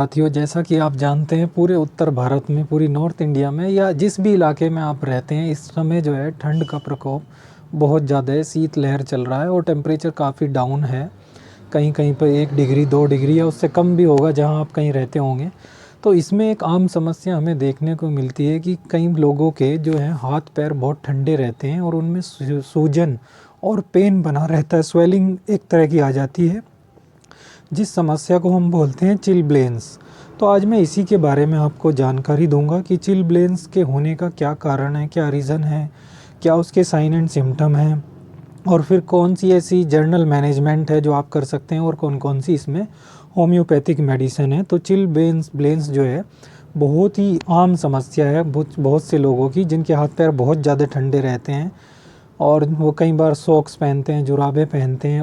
साथियों, जैसा कि आप जानते हैं पूरे उत्तर भारत में, पूरी नॉर्थ इंडिया में या जिस भी इलाके में आप रहते हैं, इस समय जो है ठंड का प्रकोप बहुत ज़्यादा है। शीत लहर चल रहा है और टेम्परेचर काफ़ी डाउन है। कहीं कहीं पर 1 डिग्री 2 डिग्री या उससे कम भी होगा जहां आप कहीं रहते होंगे। तो इसमें एक आम समस्या हमें देखने को मिलती है कि कई लोगों के जो है हाथ पैर बहुत ठंडे रहते हैं और उनमें सूजन और पेन बना रहता है, स्वेलिंग एक तरह की आ जाती है, जिस समस्या को हम बोलते हैं चिलब्लेंस। तो आज मैं इसी के बारे में आपको जानकारी दूंगा कि चिलब्लेंस के होने का क्या कारण है, क्या रीज़न है, क्या उसके साइन एंड सिम्टम हैं, और फिर कौन सी ऐसी जर्नल मैनेजमेंट है जो आप कर सकते हैं और कौन कौन सी इसमें होम्योपैथिक मेडिसिन है। तो चिलब्लेंस जो है बहुत ही आम समस्या है बहुत से लोगों की, जिनके हाथ पैर बहुत ज़्यादा ठंडे रहते हैं और वो कई बार सॉक्स पहनते हैं, जुराबें पहनते हैं,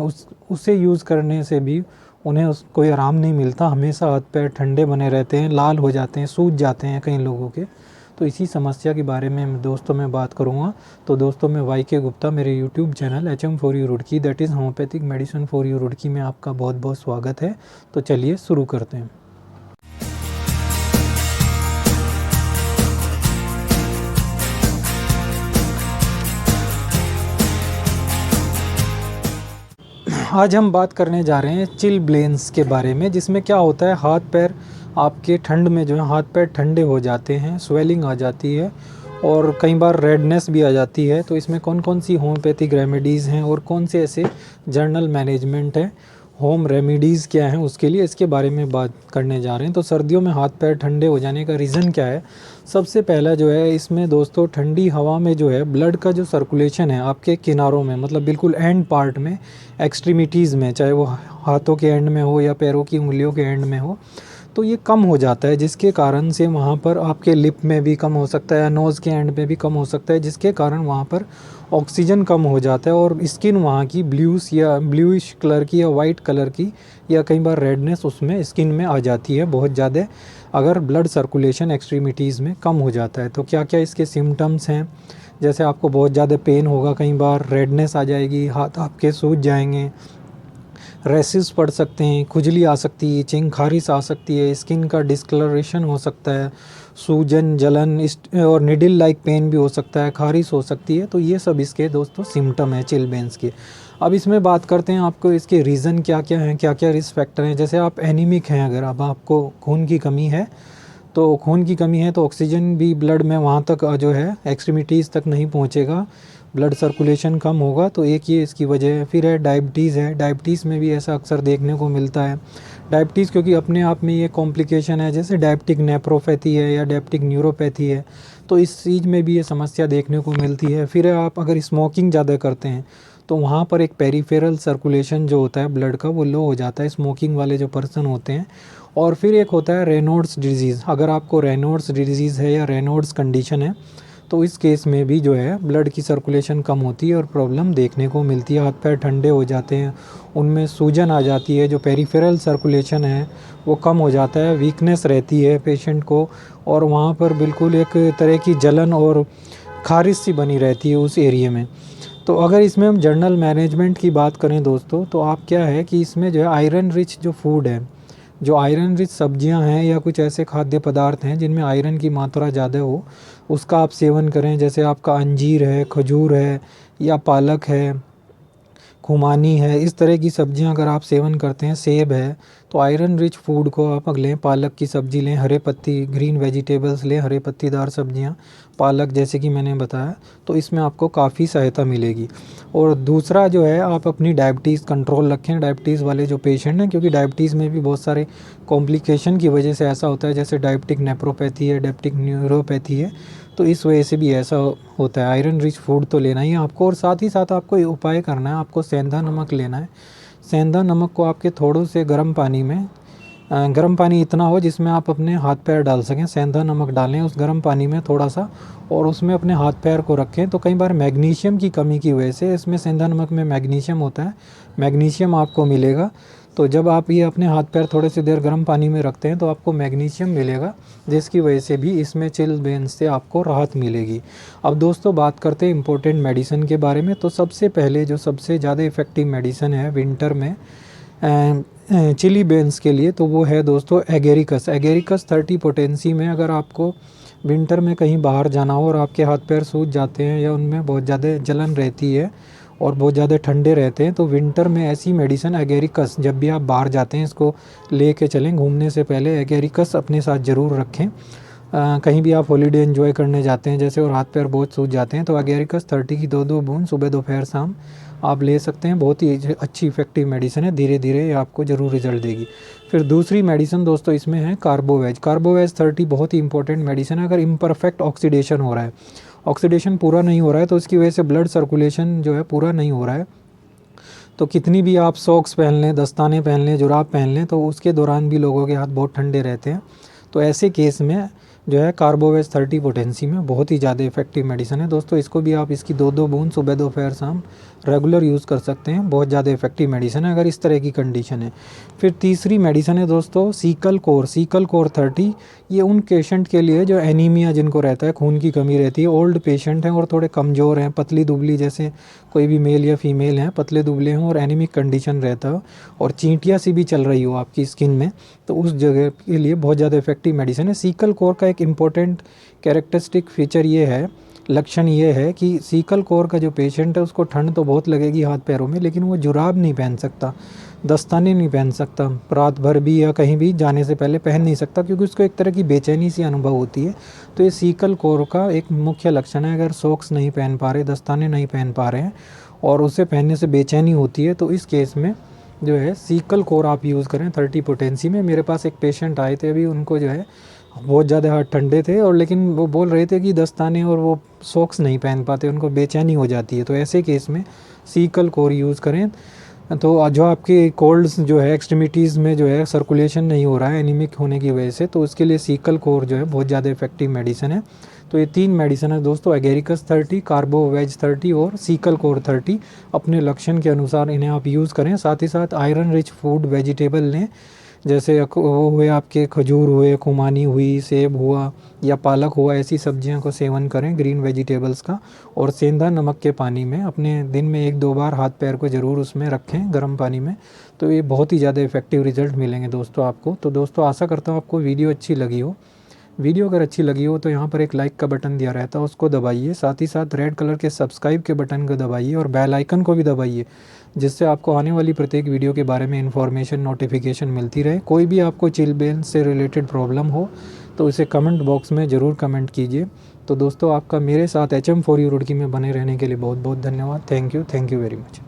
उसे यूज़ करने से भी उन्हें कोई आराम नहीं मिलता। हमेशा हाथ पैर ठंडे बने रहते हैं, लाल हो जाते हैं, सूज जाते हैं कई लोगों के। तो इसी समस्या के बारे में दोस्तों मैं बात करूँगा। तो दोस्तों, मैं वाई के गुप्ता, मेरे YouTube channel HM4U Roorkee, that is homeopathic medicine for you Roorkee में आपका बहुत बहुत स्वागत है। तो चलिए शुरू करते हैं। आज हम बात करने जा रहे हैं चिलब्लेंस के बारे में, जिसमें क्या होता है, हाथ पैर आपके ठंड में जो है हाथ पैर ठंडे हो जाते हैं, स्वेलिंग आ जाती है और कई बार रेडनेस भी आ जाती है। तो इसमें कौन कौन सी होम्योपैथिक रेमेडीज़ हैं और कौन से ऐसे जर्नल मैनेजमेंट है, होम रेमेडीज़ क्या हैं उसके लिए, इसके बारे में बात करने जा रहे हैं। तो सर्दियों में हाथ पैर ठंडे हो जाने का रीज़न क्या है? सबसे पहला जो है इसमें दोस्तों, ठंडी हवा में जो है ब्लड का जो सर्कुलेशन है आपके किनारों में, मतलब बिल्कुल एंड पार्ट में, एक्सट्रीमिटीज़ में, चाहे वो हाथों के एंड में हो या पैरों की उंगलियों के एंड में हो, तो ये कम हो जाता है, जिसके कारण से वहाँ पर आपके लिप में भी कम हो सकता है, नोज़ के एंड में भी कम हो सकता है, जिसके कारण वहाँ पर ऑक्सीजन कम हो जाता है और स्किन वहाँ की ब्लूस या ब्लूइश कलर की या वाइट कलर की या कई बार रेडनेस उसमें स्किन में आ जाती है बहुत ज़्यादा, अगर ब्लड सर्कुलेशन एक्सट्रीमिटीज़ में कम हो जाता है। तो क्या क्या इसके सिम्टम्स हैं? जैसे आपको बहुत ज़्यादा पेन होगा, कई बार रेडनेस आ जाएगी, हाथ आपके सूज जाएंगे, रैसेस पड़ सकते हैं, खुजली आ सकती है, इचिंग खारिश आ सकती है, स्किन का डिस्कलरेशन हो सकता है, सूजन जलन और निडल लाइक पेन भी हो सकता है, खारिश हो सकती है। तो ये सब इसके दोस्तों सिम्टम है चिलब्लेंस के। अब इसमें बात करते हैं आपको इसके रीज़न क्या क्या हैं, क्या क्या रिस्क फैक्टर हैं। जैसे आप एनीमिक हैं, अगर अब आपको खून की कमी है, तो खून की कमी है तो ऑक्सीजन भी ब्लड में वहाँ तक जो है एक्सट्रीमिटीज़ तक नहीं पहुँचेगा, ब्लड सर्कुलेशन कम होगा। तो एक ये इसकी वजह है। फिर है डायबिटीज़ है, डायबिटीज़ में भी ऐसा अक्सर देखने को मिलता है। डायबिटीज़ क्योंकि अपने आप में ये कॉम्प्लिकेशन है, जैसे डायबिटिक नेफ्रोपैथी है या डायबिटिक न्यूरोपैथी है, तो इस चीज़ में भी ये समस्या देखने को मिलती है। फिर आप अगर स्मोकिंग ज़्यादा करते हैं तो वहाँ पर एक पेरिफेरल सर्कुलेशन जो होता है ब्लड का, वो लो हो जाता है, स्मोकिंग वाले जो पर्सन होते हैं। और फिर एक होता है रेनॉल्ड्स डिजीज़। अगर आपको रेनॉल्ड्स डिजीज़ है या रेनॉल्ड्स कंडीशन है, तो इस केस में भी जो है ब्लड की सर्कुलेशन कम होती है और प्रॉब्लम देखने को मिलती है, हाथ पैर ठंडे हो जाते हैं, उनमें सूजन आ जाती है, जो पेरिफेरल सर्कुलेशन है वो कम हो जाता है, वीकनेस रहती है पेशेंट को, और वहाँ पर बिल्कुल एक तरह की जलन और खारिश सी बनी रहती है उस एरिया में। तो अगर इसमें हम जर्नल मैनेजमेंट की बात करें दोस्तों, तो आप क्या है कि इसमें जो है आयरन रिच जो फूड है, जो आयरन रिच सब्जियां हैं या कुछ ऐसे खाद्य पदार्थ हैं जिनमें आयरन की मात्रा ज़्यादा हो, उसका आप सेवन करें। जैसे आपका अंजीर है, खजूर है या पालक है, खुमानी है, इस तरह की सब्जियां अगर आप सेवन करते हैं, सेब है, तो आयरन रिच फूड को आप लें। पालक की सब्ज़ी लें, हरे पत्ती ग्रीन वेजिटेबल्स लें, हरे पत्तीदार सब्जियां, पालक जैसे कि मैंने बताया, तो इसमें आपको काफ़ी सहायता मिलेगी। और दूसरा जो है, आप अपनी डायबिटीज़ कंट्रोल रखें, डायबिटीज़ वाले जो पेशेंट हैं, क्योंकि डायबिटीज़ में भी बहुत सारे कॉम्प्लिकेशन की वजह से ऐसा होता है, जैसे डायबिटिक नेफ्रोपैथी है, डायबिटिक न्यूरोपैथी है, तो इस वजह से भी ऐसा होता है। आयरन रिच फूड तो लेना ही है आपको, और साथ ही साथ आपको ये उपाय करना है, आपको सेंधा नमक लेना है। सेंधा नमक को आपके थोड़े से गर्म पानी में, गर्म पानी इतना हो जिसमें आप अपने हाथ पैर डाल सकें, सेंधा नमक डालें उस गर्म पानी में थोड़ा सा, और उसमें अपने हाथ पैर को रखें। तो कई बार मैग्नीशियम की कमी की वजह से, इसमें सेंधा नमक में मैग्नीशियम होता है, मैग्नीशियम आपको मिलेगा। तो जब आप ये अपने हाथ पैर थोड़े से देर गर्म पानी में रखते हैं तो आपको मैग्नीशियम मिलेगा, जिसकी वजह से भी इसमें चिलब्लेंस से आपको राहत मिलेगी। अब दोस्तों, बात करते हैं इम्पोर्टेंट मेडिसिन के बारे में। तो सबसे पहले जो सबसे ज़्यादा इफ़ेक्टिव मेडिसिन है विंटर में, चिली बेंस के लिए, तो वो है दोस्तों एगेरिकस। एगेरिकस 30 पोटेंसी में अगर आपको विंटर में कहीं बाहर जाना हो और आपके हाथ पैर सूज जाते हैं या उनमें बहुत ज़्यादा जलन रहती है और बहुत ज़्यादा ठंडे रहते हैं, तो विंटर में ऐसी मेडिसिन एगेरिकस, जब भी आप बाहर जाते हैं इसको लेके चलें। घूमने से पहले एगेरिकस अपने साथ ज़रूर रखें। कहीं भी आप हॉलीडे एंजॉय करने जाते हैं जैसे और हाथ पैर बहुत सूज जाते हैं, तो एगेरिकस 30 की 2-2 बूंद सुबह दोपहर शाम आप ले सकते हैं। बहुत ही अच्छी इफेक्टिव मेडिसिन है, धीरे धीरे ये आपको ज़रूर रिजल्ट देगी। फिर दूसरी मेडिसिन दोस्तों इसमें है कार्बोवेज। कार्बोवेज 30 बहुत ही इंपॉर्टेंट मेडिसिन है। अगर इम्परफेक्ट ऑक्सीडेशन हो रहा है, ऑक्सीडेशन पूरा नहीं हो रहा है, तो इसकी वजह से ब्लड सर्कुलेशन जो है पूरा नहीं हो रहा है, तो कितनी भी आप सॉक्स पहन लें, दस्ताने पहन लें, जुराब पहन लें, तो उसके दौरान भी लोगों के हाथ बहुत ठंडे रहते हैं। तो ऐसे केस में जो है कार्बोवेज 30 पोटेंसी में बहुत ही ज़्यादा इफेक्टिव मेडिसिन है दोस्तों। इसको भी आप इसकी 2-2 बूंद सुबह दोपहर शाम रेगुलर यूज़ कर सकते हैं। बहुत ज़्यादा इफेक्टिव मेडिसिन है अगर इस तरह की कंडीशन है। फिर तीसरी मेडिसिन है दोस्तों सीकल कोर। सीकल कोर 30 ये उन पेशेंट के लिए जो एनीमिया जिनको रहता है, खून की कमी रहती है, ओल्ड पेशेंट हैं और थोड़े कमज़ोर हैं, पतली दुबली, जैसे कोई भी मेल या फीमेल हैं, पतले दुबले हों और एनीमिक कंडीशन रहता हो और चींटियाँ सी भी चल रही हो आपकी स्किन में, तो उस जगह के लिए बहुत ज़्यादा इफेक्टिव मेडिसिन है। सीकल कोर का एक इम्पॉर्टेंट कैरेक्टरिस्टिक फीचर ये है, लक्षण ये है कि सीकल कोर का जो पेशेंट है उसको ठंड तो बहुत लगेगी हाथ पैरों में, लेकिन वो जुराब नहीं पहन सकता, दस्ताने नहीं पहन सकता, रात भर भी या कहीं भी जाने से पहले पहन नहीं सकता, क्योंकि उसको एक तरह की बेचैनी सी अनुभव होती है। तो ये सीकल कोर का एक मुख्य लक्षण है। अगर सॉक्स नहीं पहन पा रहे, दस्ताने नहीं पहन पा रहे हैं और उसे पहनने से बेचैनी होती है, तो इस केस में जो है सीकल कोर आप यूज़ करें 30 पोटेंसी में। मेरे पास एक पेशेंट आए थे अभी, उनको जो है बहुत ज़्यादा हाथ ठंडे थे और लेकिन वो बोल रहे थे कि दस्ताने और वो सॉक्स नहीं पहन पाते, उनको बेचैनी हो जाती है। तो ऐसे केस में सीकल कोर यूज़ करें। तो जो आपके कोल्ड्स जो है एक्सट्रीमिटीज़ में जो है सर्कुलेशन नहीं हो रहा है एनीमिक होने की वजह से, तो उसके लिए सीकल कोर जो है बहुत ज़्यादा इफेक्टिव मेडिसिन है। तो ये 3 मेडिसिन है दोस्तों, एगेरिकस 30, कार्बोवेज 30 और सीकल कोर 30। अपने लक्षण के अनुसार इन्हें आप यूज़ करें। साथ ही साथ आयरन रिच फूड वेजिटेबल लें, जैसे वो हुए आपके खजूर हुए, खुमानी हुई, सेब हुआ या पालक हुआ, ऐसी सब्जियों को सेवन करें ग्रीन वेजिटेबल्स का। और सेंधा नमक के पानी में अपने दिन में 1-2 बार हाथ पैर को ज़रूर उसमें रखें गर्म पानी में, तो ये बहुत ही ज़्यादा इफेक्टिव रिजल्ट मिलेंगे दोस्तों आपको। तो दोस्तों आशा करता हूँ आपको वीडियो अच्छी लगी हो। वीडियो अगर अच्छी लगी हो तो यहाँ पर एक लाइक का बटन दिया रहता है, उसको दबाइए। साथ ही साथ रेड कलर के सब्सक्राइब के बटन को दबाइए और बेल आइकन को भी दबाइए, जिससे आपको आने वाली प्रत्येक वीडियो के बारे में इन्फॉर्मेशन नोटिफिकेशन मिलती रहे। कोई भी आपको चिलबेन से रिलेटेड प्रॉब्लम हो तो इसे कमेंट बॉक्स में ज़रूर कमेंट कीजिए। तो दोस्तों आपका मेरे साथ HM4U रुड़की में बने रहने के लिए बहुत बहुत धन्यवाद। Thank you very much.